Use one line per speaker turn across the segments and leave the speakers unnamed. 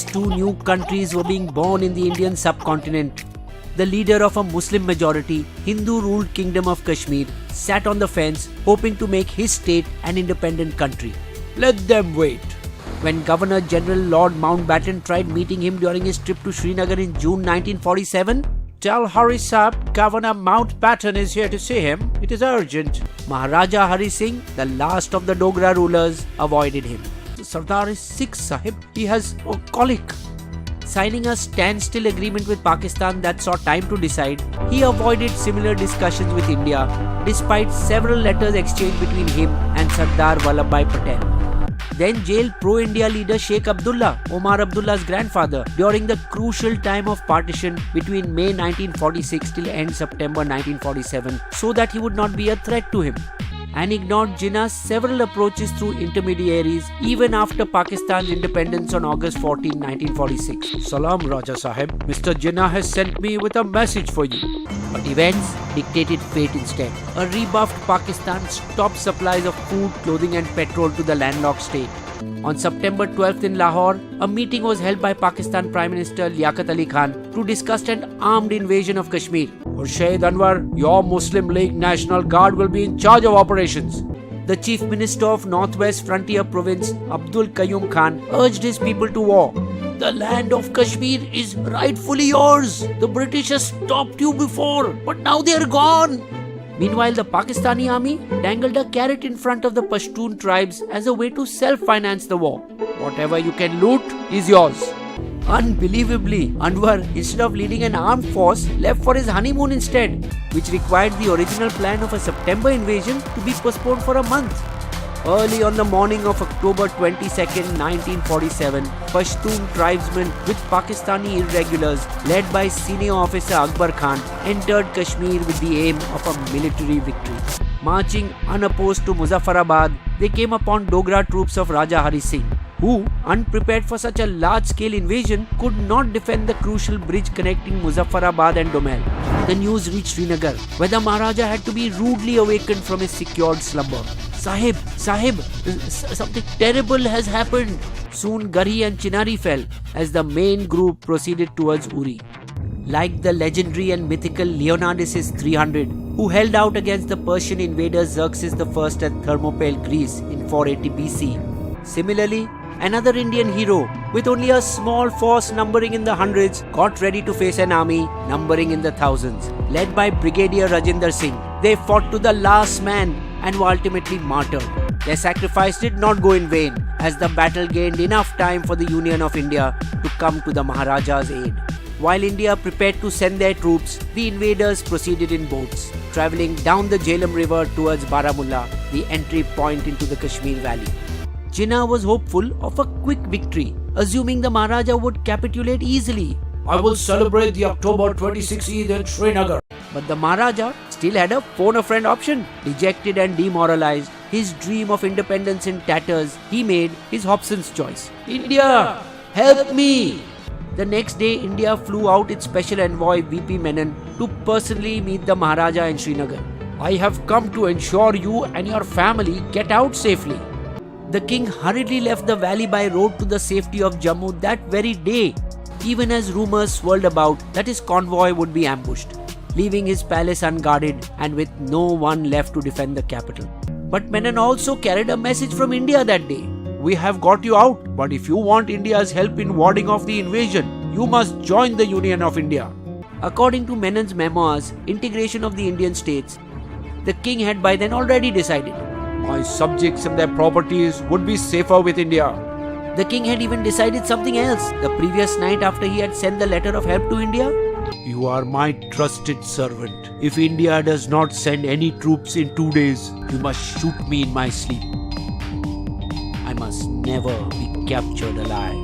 Two new countries were being born in the Indian subcontinent. The leader of a Muslim majority, Hindu-ruled Kingdom of Kashmir sat on the fence hoping to make his state an independent country. Let them wait. When Governor General Lord Mountbatten tried meeting him during his trip to Srinagar in June 1947, "Tell Hari Saab Governor Mountbatten is here to see him. It is urgent." Maharaja Hari Singh, the last of the Dogra rulers, avoided him. "The Sardar is sick, Sahib. He has colic." Signing a standstill agreement with Pakistan that saw time to decide, he avoided similar discussions with India despite several letters exchanged between him and Sardar Vallabhbhai Patel. Then jailed pro-India leader Sheikh Abdullah, Omar Abdullah's grandfather, during the crucial time of partition between May 1946 till end September 1947 so that he would not be a threat to him, and ignored Jinnah's several approaches through intermediaries even after Pakistan's independence on August 14, 1946. "Salam, Raja Sahib. Mr. Jinnah has sent me with a message for you." But events dictated fate instead. A rebuffed Pakistan stopped supplies of food, clothing and petrol to the landlocked state. On September 12th in Lahore, a meeting was held by Pakistan Prime Minister Liaquat Ali Khan to discuss an armed invasion of Kashmir. "Khurshid Anwar, your Muslim League National Guard will be in charge of operations." The Chief Minister of Northwest Frontier Province, Abdul Qayyum Khan, urged his people to war. "The land of Kashmir is rightfully yours. The British has stopped you before, but now they are gone." Meanwhile, the Pakistani army dangled a carrot in front of the Pashtun tribes as a way to self-finance the war. "Whatever you can loot is yours." Unbelievably, Anwar, instead of leading an armed force, left for his honeymoon instead, which required the original plan of a September invasion to be postponed for a month. Early on the morning of October 22nd, 1947, Pashtun tribesmen with Pakistani irregulars led by senior officer Akbar Khan entered Kashmir with the aim of a military victory. Marching unopposed to Muzaffarabad, they came upon Dogra troops of Raja Hari Singh, who, unprepared for such a large-scale invasion, could not defend the crucial bridge connecting Muzaffarabad and Domel. The news reached Srinagar, where the Maharaja had to be rudely awakened from his secured slumber. Sahib, something terrible has happened." Soon Garhi and Chinari fell as the main group proceeded towards Uri. Like the legendary and mythical Leonidas' 300, who held out against the Persian invader Xerxes I at Thermopylae, Greece in 480 BC. Similarly, another Indian hero, with only a small force numbering in the hundreds, got ready to face an army numbering in the thousands. Led by Brigadier Rajinder Singh, they fought to the last man and were ultimately martyred. Their sacrifice did not go in vain, as the battle gained enough time for the Union of India to come to the Maharaja's aid. While India prepared to send their troops, the invaders proceeded in boats, travelling down the Jhelum River towards Baramulla, the entry point into the Kashmir Valley. Jinnah was hopeful of a quick victory, assuming the Maharaja would capitulate easily. "I will celebrate the October 26th Eid in Srinagar." But the Maharaja still had a phone-a-friend option. Dejected and demoralized, his dream of independence in tatters, he made his Hobson's choice. "India, help me!" The next day, India flew out its special envoy VP Menon to personally meet the Maharaja in Srinagar. "I have come to ensure you and your family get out safely." The king hurriedly left the valley by road to the safety of Jammu that very day, even as rumors swirled about that his convoy would be ambushed, leaving his palace unguarded and with no one left to defend the capital. But Menon also carried a message from India that day. "We have got you out, but if you want India's help in warding off the invasion, you must join the Union of India." According to Menon's memoirs, Integration of the Indian States, the king had by then already decided. "My subjects and their properties would be safer with India." The king had even decided something else the previous night after he had sent the letter of help to India. "You are my trusted servant. If India does not send any troops in 2 days, you must shoot me in my sleep. I must never be captured alive."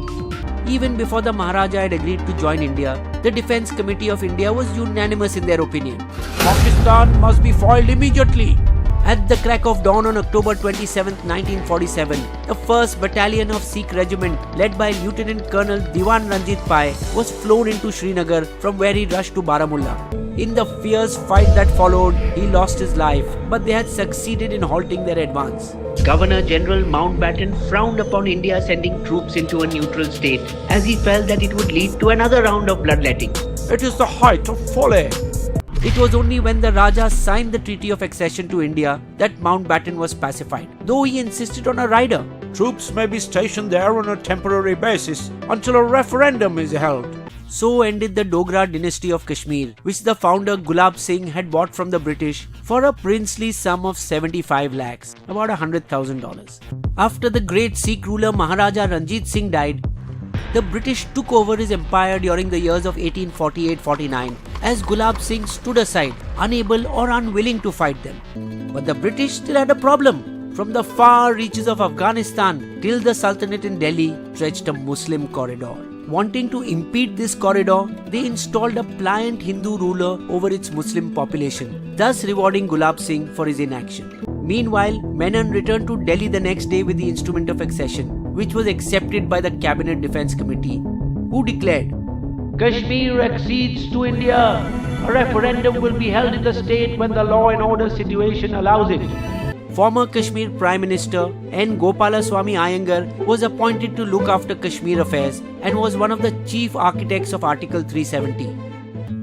Even before the Maharaja had agreed to join India, the Defence Committee of India was unanimous in their opinion. "Pakistan must be foiled immediately." At the crack of dawn on October 27, 1947, the 1st Battalion of Sikh Regiment, led by Lieutenant Colonel Diwan Ranjit Pai, was flown into Srinagar from where he rushed to Baramulla. In the fierce fight that followed, he lost his life, but they had succeeded in halting their advance. Governor General Mountbatten frowned upon India sending troops into a neutral state, as he felt that it would lead to another round of bloodletting.
It is the height of folly.
It was only when the Raja signed the Treaty of Accession to India that Mountbatten was pacified, though he insisted on a rider.
Troops may be stationed there on a temporary basis until a referendum is held.
So ended the Dogra dynasty of Kashmir, which the founder Gulab Singh had bought from the British for a princely sum of 75 lakhs, about $100,000. After the great Sikh ruler Maharaja Ranjit Singh died, the British took over his empire during the years of 1848-49 as Gulab Singh stood aside, unable or unwilling to fight them. But the British still had a problem. From the far reaches of Afghanistan till the Sultanate in Delhi stretched a Muslim corridor. Wanting to impede this corridor, they installed a pliant Hindu ruler over its Muslim population, thus rewarding Gulab Singh for his inaction. Meanwhile, Menon returned to Delhi the next day with the instrument of accession, which was accepted by the Cabinet Defence Committee, who declared, "Kashmir accedes to India. A referendum will be held in the state when the law and order situation allows it." Former Kashmir Prime Minister N. Gopalaswamy Iyengar was appointed to look after Kashmir affairs and was one of the chief architects of Article 370.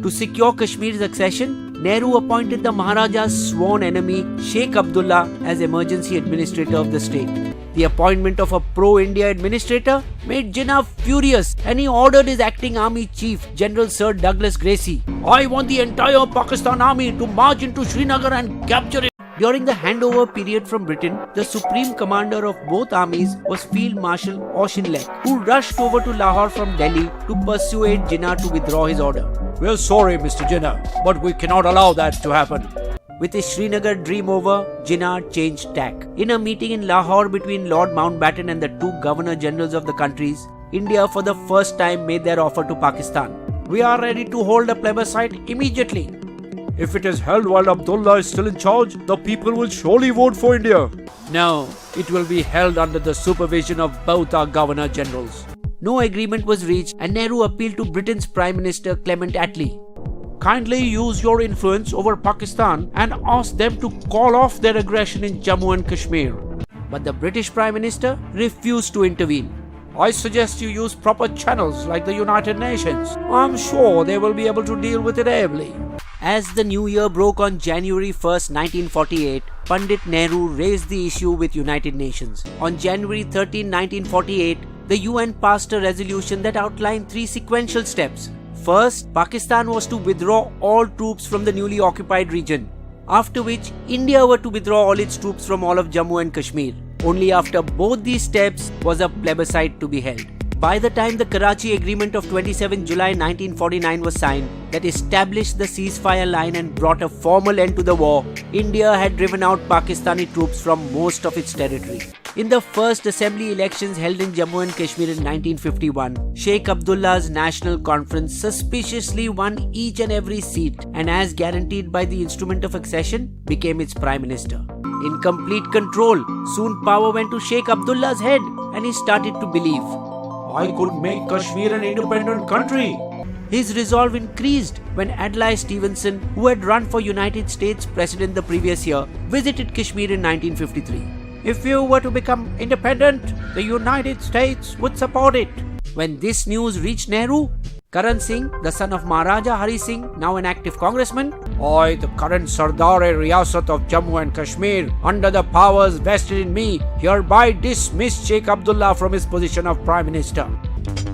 To secure Kashmir's accession, Nehru appointed the Maharaja's sworn enemy Sheikh Abdullah as emergency administrator of the state. The appointment of a pro-India administrator made Jinnah furious and he ordered his acting army chief, General Sir Douglas Gracey, "I want the entire Pakistan army to march into Srinagar and capture it." During the handover period from Britain, the supreme commander of both armies was Field Marshal Auchinleck, who rushed over to Lahore from Delhi to persuade Jinnah to withdraw his order.
"We are sorry, Mr. Jinnah, but we cannot allow that to happen."
With his Srinagar dream over, Jinnah changed tack. In a meeting in Lahore between Lord Mountbatten and the two Governor-Generals of the countries, India for the first time made their offer to Pakistan. "We are ready to hold a plebiscite immediately.
If it is held while Abdullah is still in charge, the people will surely vote for India."
"No, it will be held under the supervision of both our Governor-Generals." No agreement was reached and Nehru appealed to Britain's Prime Minister Clement Attlee.
"Kindly use your influence over Pakistan and ask them to call off their aggression in Jammu and Kashmir."
But the British Prime Minister refused to intervene.
"I suggest you use proper channels like the United Nations. I'm sure they will be able to deal with it ably."
As the new year broke on January 1st, 1948, Pandit Nehru raised the issue with United Nations. On January 13, 1948, the UN passed a resolution that outlined 3 sequential steps. First, Pakistan was to withdraw all troops from the newly occupied region, after which India were to withdraw all its troops from all of Jammu and Kashmir. Only after both these steps was a plebiscite to be held. By the time the Karachi Agreement of 27 July 1949 was signed, that established the ceasefire line and brought a formal end to the war, India had driven out Pakistani troops from most of its territory. In the first assembly elections held in Jammu and Kashmir in 1951, Sheikh Abdullah's National Conference suspiciously won each and every seat and, as guaranteed by the instrument of accession, became its Prime Minister. In complete control, soon power went to Sheikh Abdullah's head and he started to believe,
"I could make Kashmir an independent country."
His resolve increased when Adlai Stevenson, who had run for United States President the previous year, visited Kashmir in 1953. "If you were to become independent, the United States would support it." When this news reached Nehru, Karan Singh, the son of Maharaja Hari Singh, now an active congressman,
"I, the current Sardar-e-Riyasat of Jammu and Kashmir, under the powers vested in me, hereby dismiss Sheikh Abdullah from his position of Prime Minister."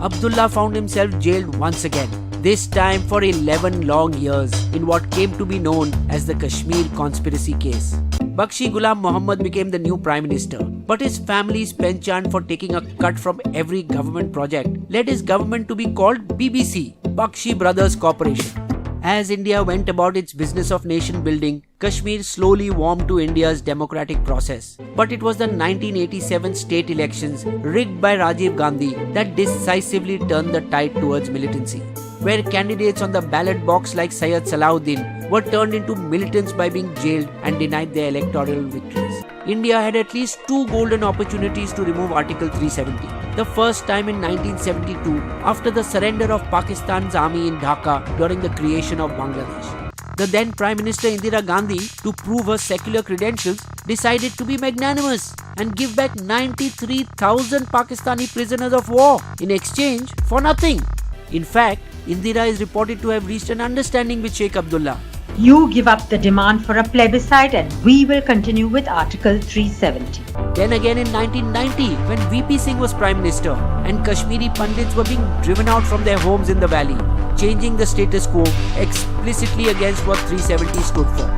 Abdullah found himself jailed once again, this time for 11 long years, in what came to be known as the Kashmir Conspiracy Case. Bakshi Ghulam Muhammad became the new Prime Minister, but his family's penchant for taking a cut from every government project led his government to be called BBC, Bakshi Brothers Corporation. As India went about its business of nation building, Kashmir slowly warmed to India's democratic process. But it was the 1987 state elections, rigged by Rajiv Gandhi, that decisively turned the tide towards militancy, where candidates on the ballot box like Syed Salahuddin were turned into militants by being jailed and denied their electoral victories. India had at least two golden opportunities to remove Article 370. The first time in 1972 after the surrender of Pakistan's army in Dhaka during the creation of Bangladesh. The then Prime Minister Indira Gandhi, to prove her secular credentials, decided to be magnanimous and give back 93,000 Pakistani prisoners of war in exchange for nothing. In fact, Indira is reported to have reached an understanding with Sheikh Abdullah.
You give up the demand for a plebiscite and we will continue with Article 370.
Then again in 1990, when VP Singh was Prime Minister and Kashmiri Pandits were being driven out from their homes in the valley, changing the status quo explicitly against what 370 stood for.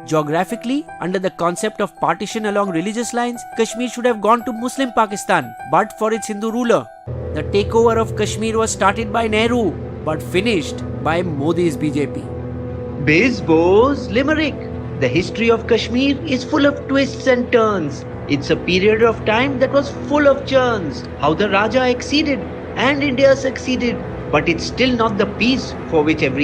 Geographically, under the concept of partition along religious lines, Kashmir should have gone to Muslim Pakistan, but for its Hindu ruler. The takeover of Kashmir was started by Nehru, but finished by Modi's BJP.
Biz Bo's Limerick. The history of Kashmir is full of twists and turns. It's a period of time that was full of churns. How the Raja exceeded and India succeeded. But it's still not the peace for which every